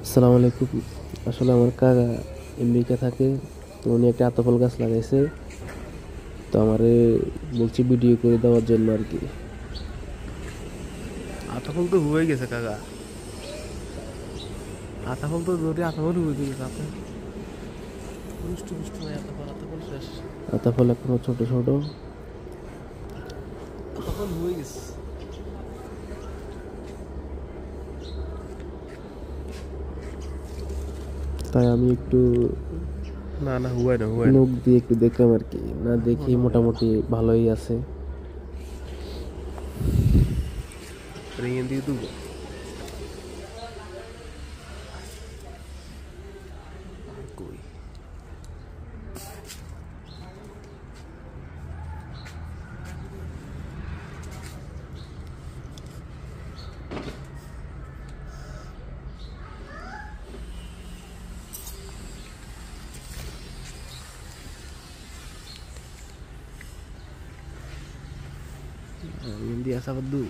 আসসালামু আলাইকুম। আসলে আমার কাকা আমেরিকা থাকে, তো উনি একটা আতাফল গাছ লাগাইছে। তো আমারে বলছে ভিডিও করে দেওয়ার জন্য আর কি। আতাফল তো হয়ে গেছে কাকা। আতাফল তো ধরে আতাফল হয়ে গেছে আপনার। পুষ্ট পুষ্ট নাই আতাফল, আতাফল শেষ। আতাফল এখনো ছোট ছোট। আতাফল হয়ে গেছে। তাই আমি একটু না না হুয়ায় না হুয়ায় না। নখ দিয়ে একটু দেখলাম আর কি, না দেখি মোটামুটি ভালোই আছে। রেঙে দিয়ে দেবো। আর কই রেঙে দিয়ে আসা বাদ দেবো।